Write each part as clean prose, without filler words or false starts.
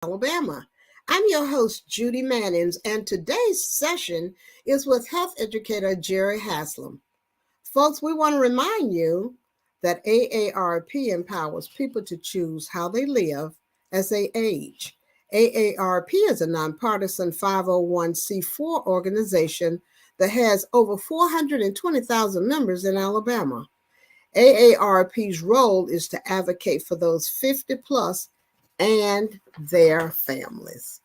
Alabama. I'm your host, Judy Mannings, and today's session is with health educator Jerri Haslem. Folks, we want to remind you that AARP empowers people to choose how they live as they age. AARP is a nonpartisan 501c4 organization that has over 420,000 members in Alabama. AARP's role is to advocate for those 50 plus and their families.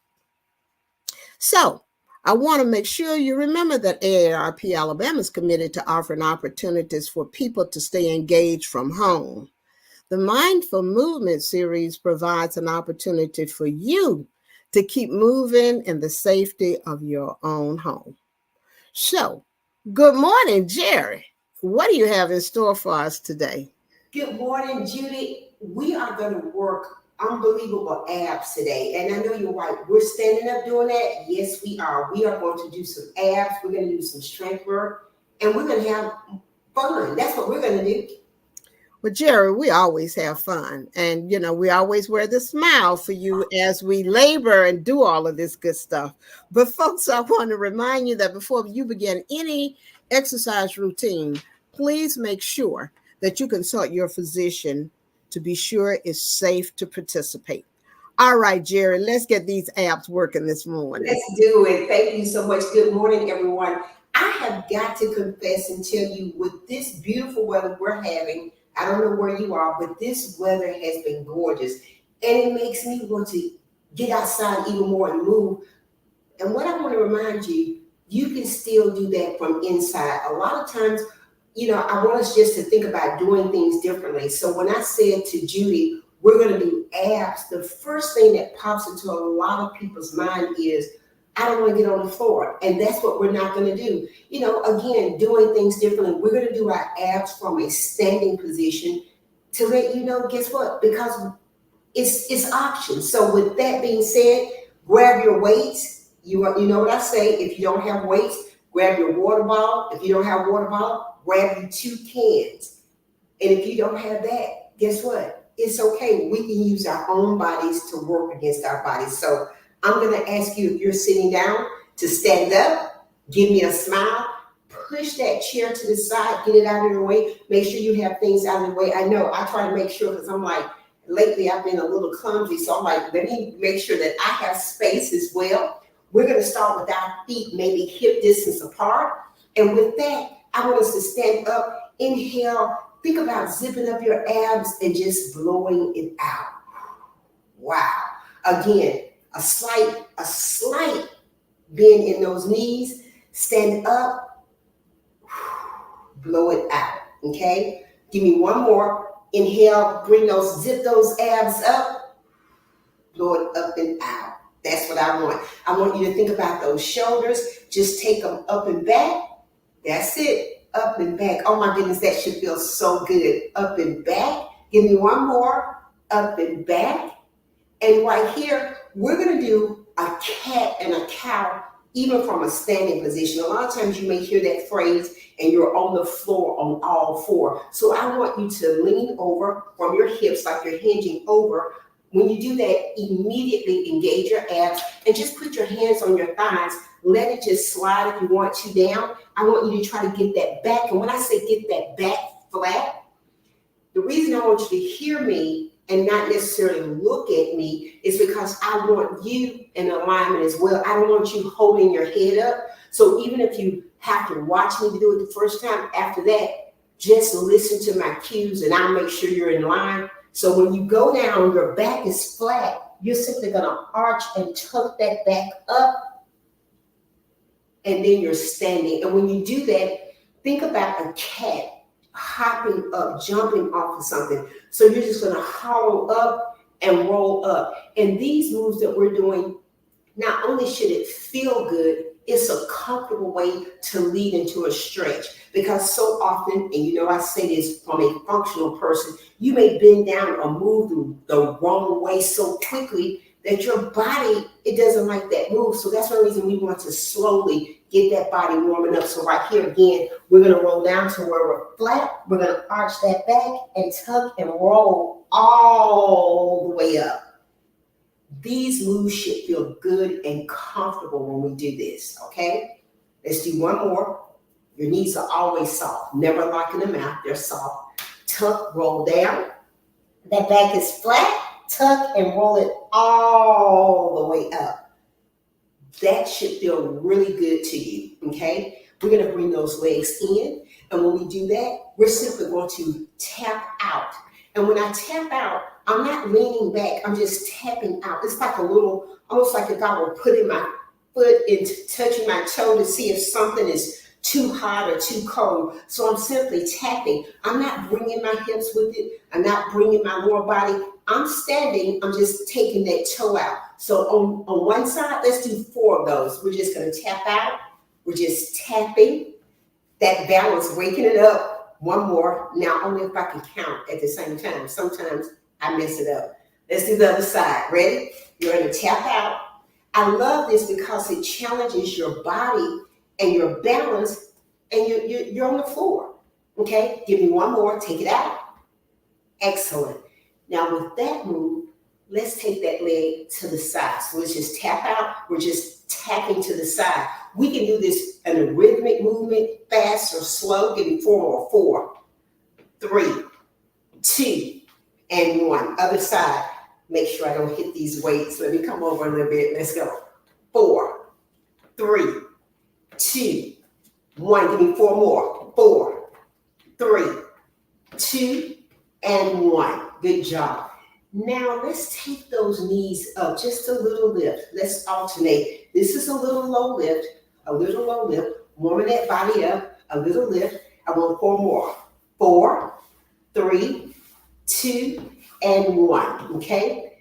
So, I want to make sure you remember that AARP Alabama is committed to offering opportunities for people to stay engaged from home. The Mindful Movement series provides an opportunity for you to keep moving in the safety of your own home. So, good morning, Jerri. What do you have in store for us today? Good morning, Judy. We are going to work unbelievable abs today. And I know you're right. We're standing up doing that. Yes, we are. We are going to do some abs. We're going to do some strength work. And we're going to have fun. That's what we're going to do. Well, Jerri, we always have fun. And, we always wear the smile for you as we labor and do all of this good stuff. But, folks, I want to remind you that before you begin any exercise routine, please make sure that you consult your physician to be sure it's safe to participate. All right, Jerri, let's get these abs working this morning. Let's do it. Thank you so much. Good morning, everyone. I have got to confess and tell you, with this beautiful weather we're having, I don't know where you are, but this weather has been gorgeous. And it makes me want to get outside even more and move. And what I want to remind you, you can still do that from inside. A lot of times, I want us just to think about doing things differently. So when I said to Judy, we're going to do abs, the first thing that pops into a lot of people's mind is, I don't want to get on the floor. And that's what we're not going to do. Again, doing things differently. We're going to do our abs from a standing position to let you know, guess what? Because it's options. So with that being said, grab your weights. You know what I say, if you don't have weights, grab your water bottle. If you don't have water bottle, grab you 2 cans. And if you don't have that, guess what? It's okay. We can use our own bodies to work against our bodies. So I'm going to ask you, if you're sitting down, to stand up, give me a smile, push that chair to the side, get it out of your way. Make sure you have things out of the way. I know I try to make sure, because I'm like, lately I've been a little clumsy. So I'm like, let me make sure that I have space as well. We're going to start with our feet maybe hip distance apart. And with that, I want us to stand up, inhale, think about zipping up your abs and just blowing it out. Wow. Again, a slight bend in those knees. Stand up, blow it out. Okay? Give me one more. Inhale, zip those abs up, blow it up and out. That's what I want. I want you to think about those shoulders. Just take them up and back. That's it. Up and back. Oh my goodness, that should feel so good. Up and back. Give me one more. Up and back. And right here, we're going to do a cat and a cow, even from a standing position. A lot of times you may hear that phrase and you're on the floor on all four. So I want you to lean over from your hips like you're hinging over. When you do that, immediately engage your abs and just put your hands on your thighs. Let it just slide if you want to down. I want you to try to get that back. And when I say get that back flat, the reason I want you to hear me and not necessarily look at me is because I want you in alignment as well. I don't want you holding your head up. So even if you have to watch me to do it the first time, after that, just listen to my cues and I'll make sure you're in line. So when you go down, your back is flat. You're simply going to arch and tuck that back up. And then you're standing. And when you do that, think about a cat hopping up, jumping off of something. So you're just going to hollow up and roll up. And these moves that we're doing, not only should it feel good, it's a comfortable way to lead into a stretch. Because so often, and I say this from a functional person, you may bend down or move the wrong way so quickly that your body, it doesn't like that move. So that's one reason we want to slowly get that body warming up. So right here again, we're going to roll down to where we're flat. We're going to arch that back and tuck and roll all the way up. These moves should feel good and comfortable when we do this, okay? Let's do one more. Your knees are always soft, never locking them out, they're soft. Tuck, roll down. That back is flat, tuck and roll it all the way up. That should feel really good to you, okay? We're gonna bring those legs in, and when we do that, we're simply going to tap out. And when I tap out, I'm not leaning back, I'm just tapping out. It's like a little, almost like if I were putting my foot into touching my toe to see if something is too hot or too cold. So I'm simply tapping. I'm not bringing my hips with it. I'm not bringing my lower body. I'm standing, I'm just taking that toe out. So on one side, let's do 4 of those. We're just gonna tap out. We're just tapping. That balance, waking it up. One more. Now, only if I can count at the same time. Sometimes I mess it up. Let's do the other side. Ready? You're gonna tap out. I love this because it challenges your body and your balance, and you're on the floor. Okay? Give me one more. Take it out. Excellent. Now, with that move, let's take that leg to the side. So let's just tap out. We're just tapping to the side. We can do this in a rhythmic movement, fast or slow. Give me 4 more. 4, 3, 2, and 1. Other side. Make sure I don't hit these weights. Let me come over a little bit. Let's go. 4, 3, 2, 1. Give me 4 more. 4, 3, 2, and 1. Good job. Now let's take those knees up, just a little lift. Let's alternate. This is a little low lift, warming that body up, a little lift. I want 4 more. 4, 3, 2, and 1, okay?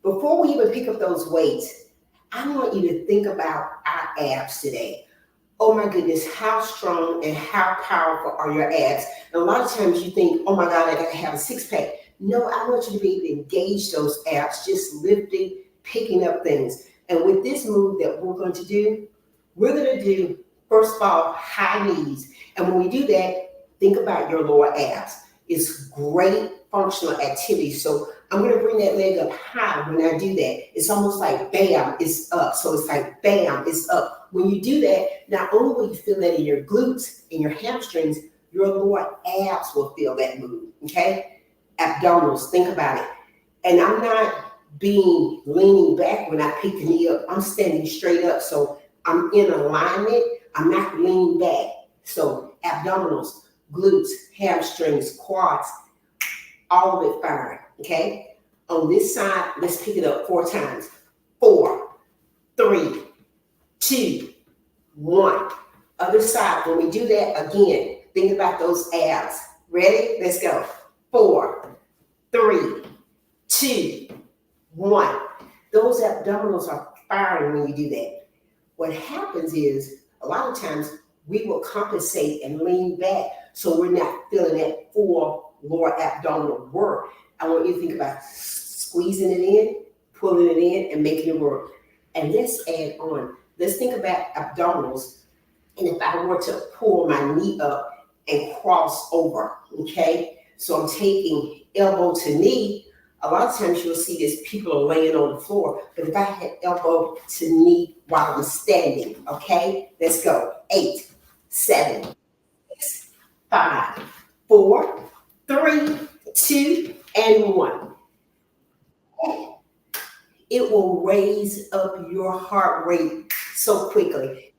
Before we even pick up those weights, I want you to think about our abs today. Oh my goodness, how strong and how powerful are your abs? And a lot of times you think, oh my God, I gotta have a 6-pack. No, I want you to be able to engage those abs, just lifting, picking up things. And with this move that we're going to do, we're going to do, first of all, high knees. And when we do that, think about your lower abs. It's great functional activity. So I'm going to bring that leg up high when I do that. It's almost like bam, it's up. So it's like bam, it's up. When you do that, not only will you feel that in your glutes and your hamstrings, your lower abs will feel that move, okay? Abdominals, think about it. And I'm not leaning back when I pick the knee up. I'm standing straight up. So I'm in alignment. I'm not leaning back. So abdominals, glutes, hamstrings, quads, all of it firing, okay? On this side, let's pick it up 4 times. 4, 3, 2, 1. Other side, when we do that again, think about those abs. Ready? Let's go. 4, 3, 2, 1. Those abdominals are firing when you do that. What happens is, a lot of times, we will compensate and lean back so we're not feeling that full lower abdominal work. I want you to think about squeezing it in, pulling it in, and making it work. And let's add on. Let's think about abdominals. And if I were to pull my knee up and cross over, okay? So I'm taking elbow to knee. A lot of times you'll see this, people are laying on the floor. But if I had elbow to knee while I'm standing, okay? Let's go. 8, 7, 6, 5, 4, 3, 2, and 1. It will raise up your heart rate so quickly.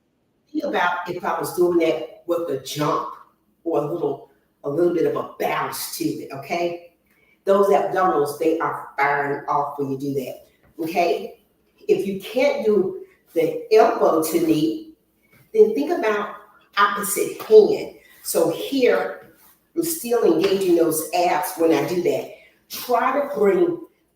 Think about if I was doing that with a jump or a little bit of a bounce to it, okay? Those abdominals, they are firing off when you do that, okay? If you can't do the elbow to knee, then think about opposite hand. So here, I'm still engaging those abs when I do that.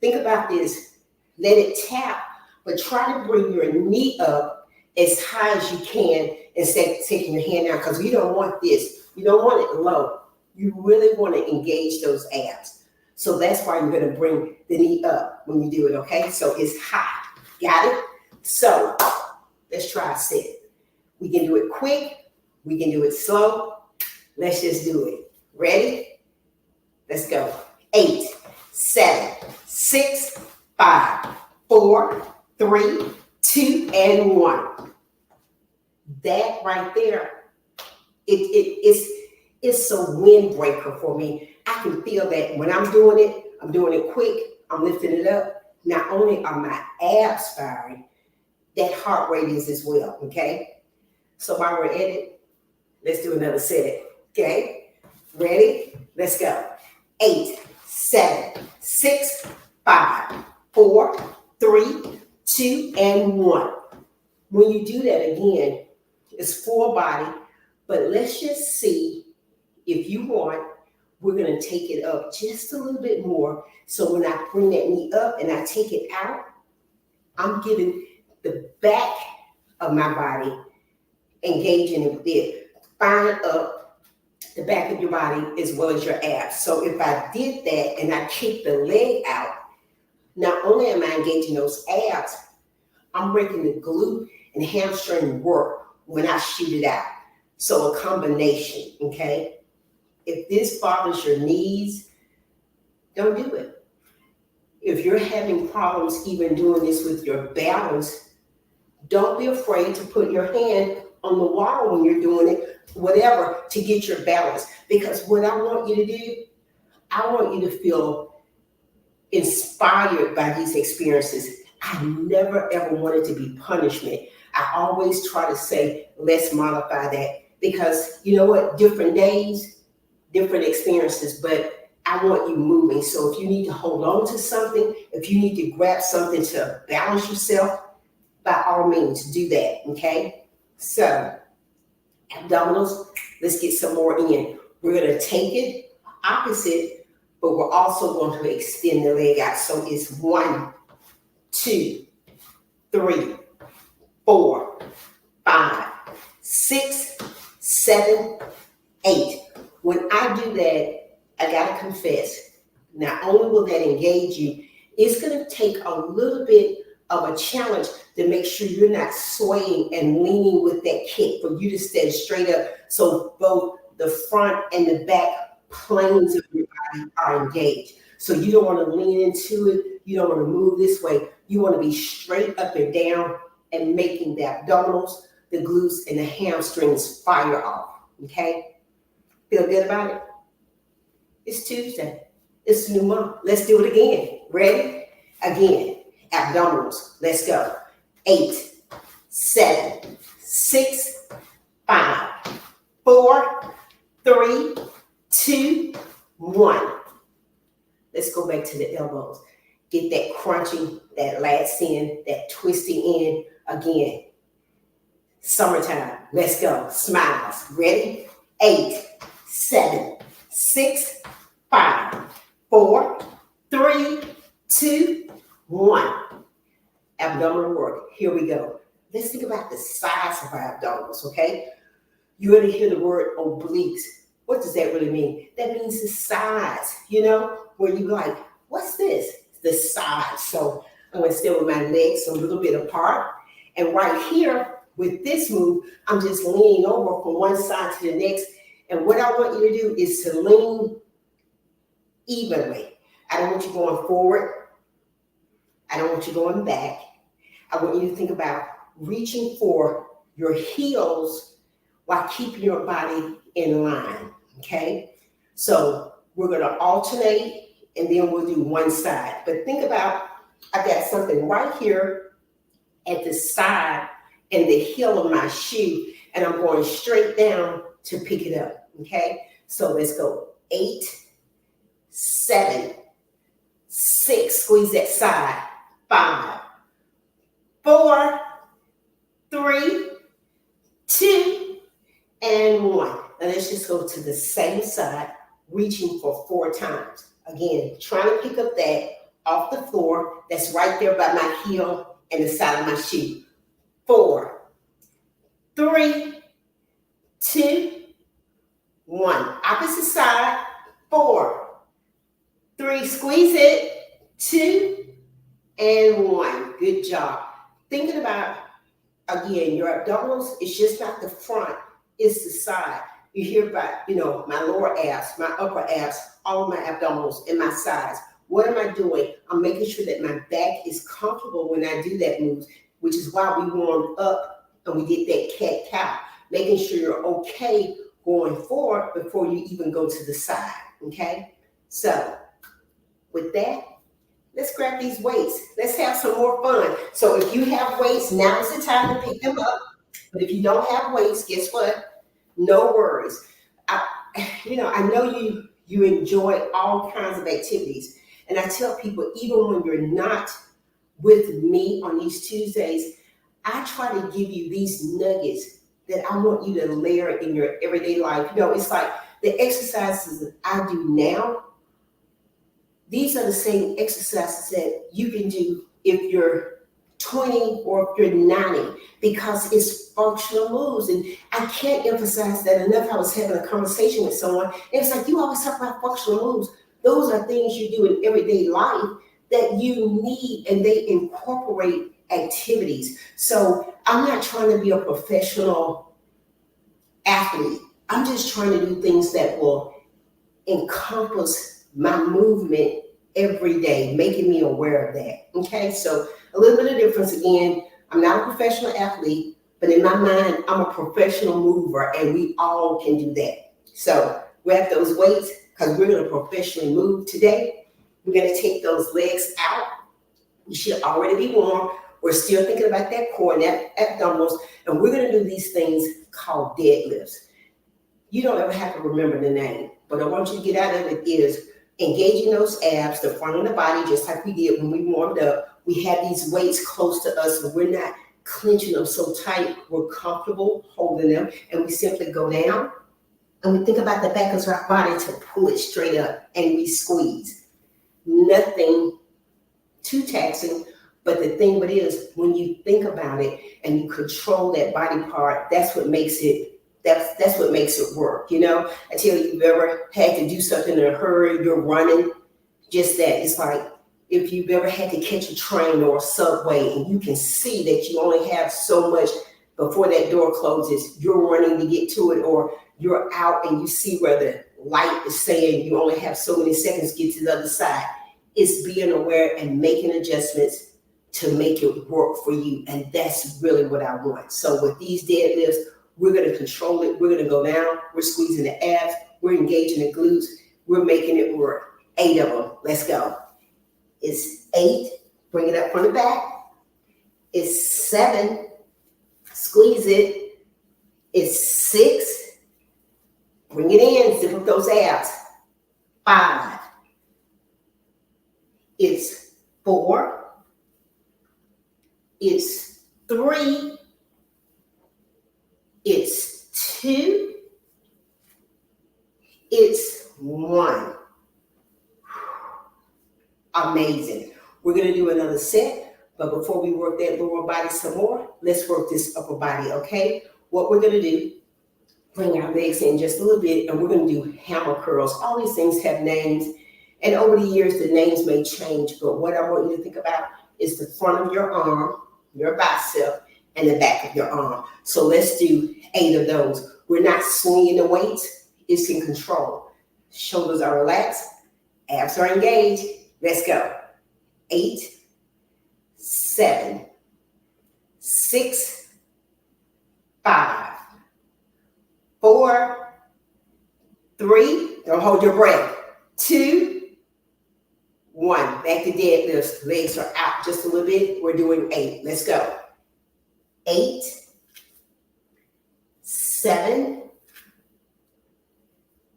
Think about this, let it tap, but try to bring your knee up as high as you can instead of taking your hand down, because you don't want this. You don't want it low. You really want to engage those abs. So that's why you're going to bring the knee up when you do it, okay? So it's high. Got it? So let's try a set. We can do it quick. We can do it slow. Let's just do it. Ready? Let's go. 8, 7, 6, 5, 4, 3, 2, and 1. That right there, it's a windbreaker for me. I can feel that when I'm doing it quick, I'm lifting it up. Not only are my abs firing, that heart rate is as well, okay? So while we're at it, let's do another set, okay? Ready? Let's go. 8, 7, 6, 5, 4, 3, 2, and 1. When you do that again, it's full body, but let's just see if you want, we're going to take it up just a little bit more. So when I bring that knee up and I take it out, I'm giving the back of my body engaging it with it. Firing up the back of your body as well as your abs. So if I did that and I kick the leg out, not only am I engaging those abs, I'm making the glute and hamstring work when I shoot it out. So a combination, okay? If this bothers your knees, don't do it. If you're having problems even doing this with your balance, don't be afraid to put your hand on the wall when you're doing it, whatever, to get your balance. Because what I want you to do, I want you to feel inspired by these experiences. I never ever want it to be punishment. I always try to say, let's modify that. Because you know what? Different days, different experiences, but I want you moving. So if you need to hold on to something, if you need to grab something to balance yourself, by all means, do that, okay? So, abdominals, let's get some more in. We're gonna take it opposite, but we're also going to extend the leg out. So it's 1, 2, 3, 4, 5, 6, 7, 8. When I do that, I gotta confess, not only will that engage you, it's gonna take a little bit of a challenge to make sure you're not swaying and leaning with that kick, for you to stand straight up. So both the front and the back planes of your body are engaged. So you don't want to lean into it. You don't want to move this way. You want to be straight up and down and making the abdominals, the glutes, and the hamstrings fire off. Okay? Feel good about it? It's Tuesday. It's a new month. Let's do it again. Ready? Again. Abdominals. Let's go. 8, 7, 6, 5, 4, 3, 2, 1. Let's go back to the elbows. Get that crunching, that lats in, that twisting in again. Summertime. Let's go. Smiles. Ready? 8, 7, 6, 5, 4, 3, 2, 1. Abdominal work. Here we go. Let's think about the size of our abdominals, okay? You already hear the word obliques. What does that really mean? That means the size, where you like, what's this? The size. So I'm going to stand with my legs a little bit apart. And right here, with this move, I'm just leaning over from one side to the next. And what I want you to do is to lean evenly. I don't want you going forward. I don't want you going back. I want you to think about reaching for your heels while keeping your body in line, okay? So we're gonna alternate and then we'll do one side. But think about, I've got something right here at the side and the heel of my shoe, and I'm going straight down to pick it up, okay? So let's go. 8, 7, 6, squeeze that side. 5, 4, 3, 2, and 1. Now let's just go to the same side, reaching for 4 times. Again, trying to pick up that off the floor that's right there by my heel and the side of my shoe. 4, 3, 2, 1. Opposite side. 4, 3, squeeze it. 2, and 1. Good job. Thinking about, again, your abdominals, it's just not the front, it's the side. You hear about, my lower abs, my upper abs, all of my abdominals and my sides. What am I doing? I'm making sure that my back is comfortable when I do that move, which is why we warmed up and we did that cat-cow, making sure you're okay going forward before you even go to the side, okay? So with that, let's grab these weights. Let's have some more fun. So if you have weights, now is the time to pick them up. But if you don't have weights, guess what? No worries. I know you enjoy all kinds of activities. And I tell people, even when you're not with me on these Tuesdays, I try to give you these nuggets that I want you to layer in your everyday life. It's like the exercises that I do now, these are the same exercises that you can do if you're 20 or if you're 90, because it's functional moves. And I can't emphasize that enough. I was having a conversation with someone, and it's like, you always talk about functional moves. Those are things you do in everyday life that you need, and they incorporate activities. So I'm not trying to be a professional athlete. I'm just trying to do things that will encompass my movement every day, making me aware of that. Okay, so a little bit of difference again. I'm not a professional athlete, but in my mind, I'm a professional mover, and we all can do that. So grab those weights, because we're going to professionally move today. We're going to take those legs out. You should already be warm. We're still thinking about that core and that abdominals, and we're going to do these things called deadlifts. You don't ever have to remember the name, but I want you to get out of it is engaging those abs, the front of the body, just like we did when we warmed up. We have these weights close to us, but we're not clenching them so tight. We're comfortable holding them, and we simply go down, and we think about the back of our body to pull it straight up, and we squeeze. Nothing too taxing, but the thing with it is, when you think about it and you control that body part, that's what makes it work. I tell you, you've ever had to do something in a hurry, you're running, just that. It's like if you've ever had to catch a train or a subway, and you can see that you only have so much before that door closes, you're running to get to it, or you're out and you see where the light is saying you only have so many seconds to get to the other side. It's being aware and making adjustments to make it work for you. And that's really what I want. So with these deadlifts, we're going to control it. We're going to go down. We're squeezing the abs. We're engaging the glutes. We're making it work. 8 of them. Let's go. It's 8. Bring it up from the back. It's 7. Squeeze it. It's 6. Bring it in. Zip up those abs. 5. It's 4. It's 3. It's 2. It's 1. Amazing. We're going to do another set, but before we work that lower body some more, let's work this upper body, okay? What we're going to do, bring our legs in just a little bit, and we're going to do hammer curls. All these things have names, and over the years, the names may change, but what I want you to think about is the front of your arm, your bicep, and the back of your arm. So let's do 8 of those. We're not swinging the weights. It's in control. Shoulders are relaxed. Abs are engaged. Let's go. 8, 7, 6, 5, 4, 3. Don't hold your breath. 2, 1. Back to deadlifts. Legs are out just a little bit. We're doing 8. Let's go. 8, 7,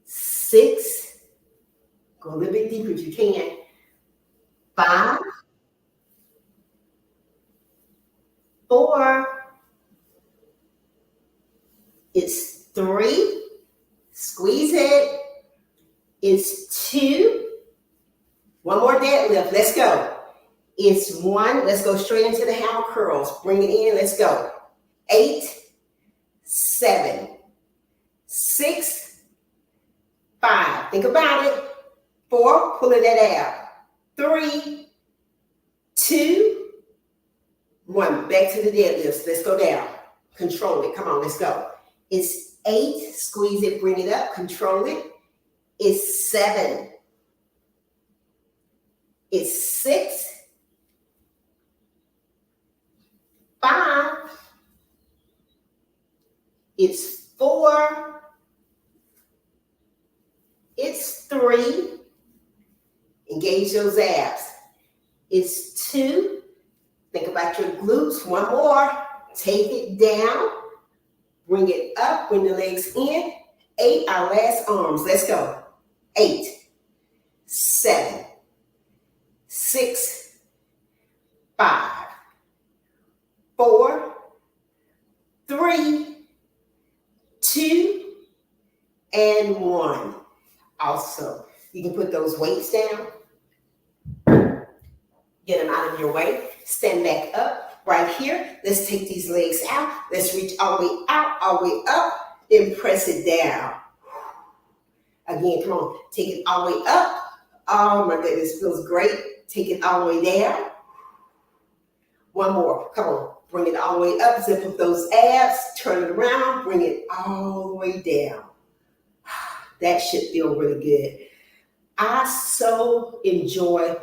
6. Go a little bit deeper if you can. 5, 4. It's 3. Squeeze it. It's 2. One more deadlift. Let's go. It's 1. Let's go straight into the hammer curls. Bring it in. Let's go. 8, 7, 6, 5. Think about it. 4. Pulling that ab. 3, 2, 1. Back to the deadlifts. Let's go down. Control it. Come on. Let's go. It's 8. Squeeze it. Bring it up. Control it. It's 7. It's 6, 5, it's 4, it's 3. Engage those abs. It's 2. Think about your glutes. One more. Take it down. Bring it up. Bring the legs in. 8. Our last arms. Let's go. 8, 7, 6, 5, 4, 3, 2, and 1. Awesome. You can put those weights down. Get them out of your way. Stand back up right here. Let's take these legs out. Let's reach all the way out, all the way up. Then press it down. Again, come on. Take it all the way up. Oh my goodness, feels great. Take it all the way down. One more. Come on. Bring it all the way up. Zip up those abs. Turn it around. Bring it all the way down. That should feel really good. I so enjoy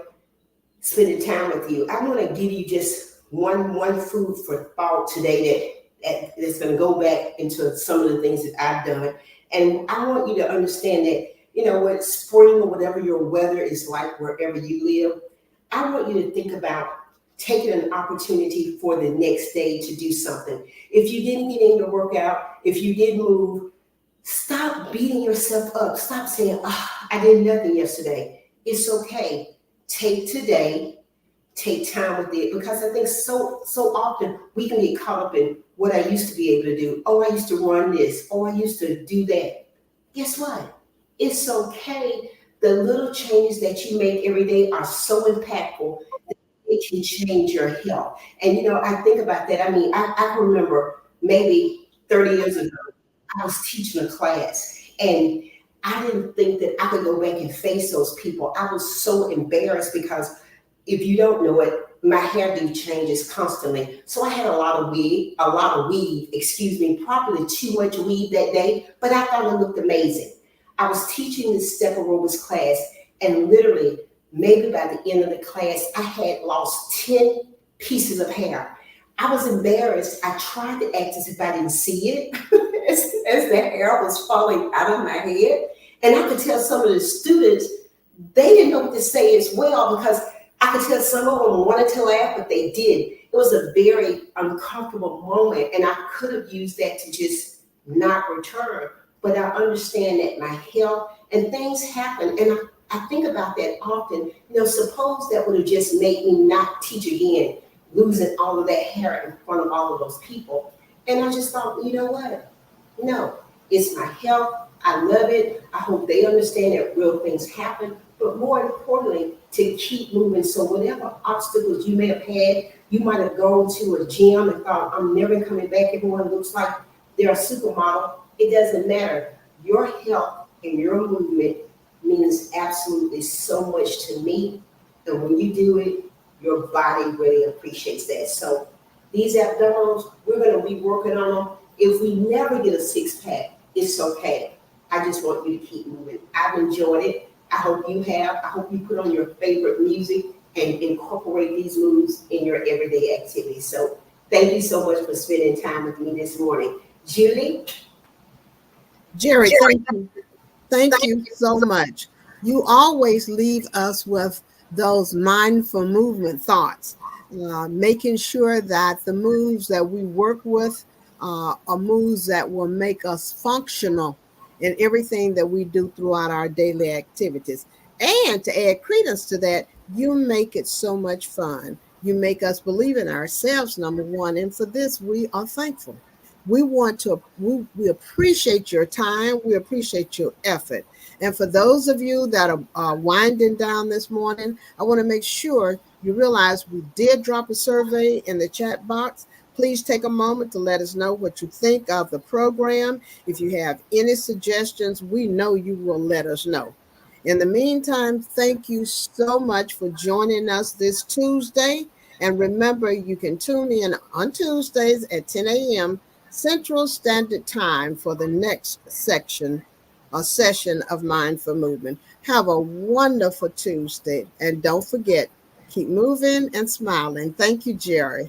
spending time with you. I want to give you just one food for thought today that's going to go back into some of the things that I've done. And I want you to understand that, what spring or whatever your weather is like wherever you live, I want you to think about taking an opportunity for the next day to do something. If you didn't get in your workout, if you didn't move, stop beating yourself up. Stop saying, I did nothing yesterday. It's okay. Take today, take time with it, because I think so often we can get caught up in what I used to be able to do. Oh, I used to run this. Oh, I used to do that. Guess what? It's okay. The little changes that you make every day are so impactful that it can change your health. And I think about that. I mean, I remember maybe 30 years ago, I was teaching a class, and I didn't think that I could go back and face those people. I was so embarrassed because, if you don't know it, my hairdo changes constantly. So I had a lot of weave, probably too much weave that day, but I thought it looked amazing. I was teaching this step aerobics class, and literally, maybe by the end of the class, I had lost 10 pieces of hair. I was embarrassed. I tried to act as if I didn't see it as the hair was falling out of my head. And I could tell some of the students, they didn't know what to say as well, because I could tell some of them wanted to laugh, but they did. It was a very uncomfortable moment, and I could have used that to just not return. But I understand that my health and things happen, and I think about that often. Suppose that would have just made me not teach again, losing all of that hair in front of all of those people. And I just thought, you know what? No, it's my health. I love it. I hope they understand that real things happen. But more importantly, to keep moving. So whatever obstacles you may have had, you might have gone to a gym and thought, I'm never coming back. Everyone looks like they're a supermodel. It doesn't matter. Your health and your movement means absolutely so much to me. And when you do it, your body really appreciates that. So these abdominals, we're going to be working on them. If we never get a six-pack, it's okay. I just want you to keep moving. I've enjoyed it. I hope you have. I hope you put on your favorite music and incorporate these moves in your everyday activities. So thank you so much for spending time with me this morning. Judy? Jerri, thank you. Thank you so much. You always leave us with those mindful movement thoughts, making sure that the moves that we work with are moves that will make us functional in everything that we do throughout our daily activities. And to add credence to that, you make it so much fun. You make us believe in ourselves, number one. And for this, we are thankful. We appreciate your time. We appreciate your effort. And for those of you that are winding down this morning, I want to make sure you realize we did drop a survey in the chat box. Please take a moment to let us know what you think of the program. If you have any suggestions, we know you will let us know. In the meantime, thank you so much for joining us this Tuesday. And remember, you can tune in on Tuesdays at 10 a.m. Central Standard Time for the next section a session of mindful movement. Have a wonderful Tuesday. And don't forget, keep moving and smiling. Thank you, Jerri.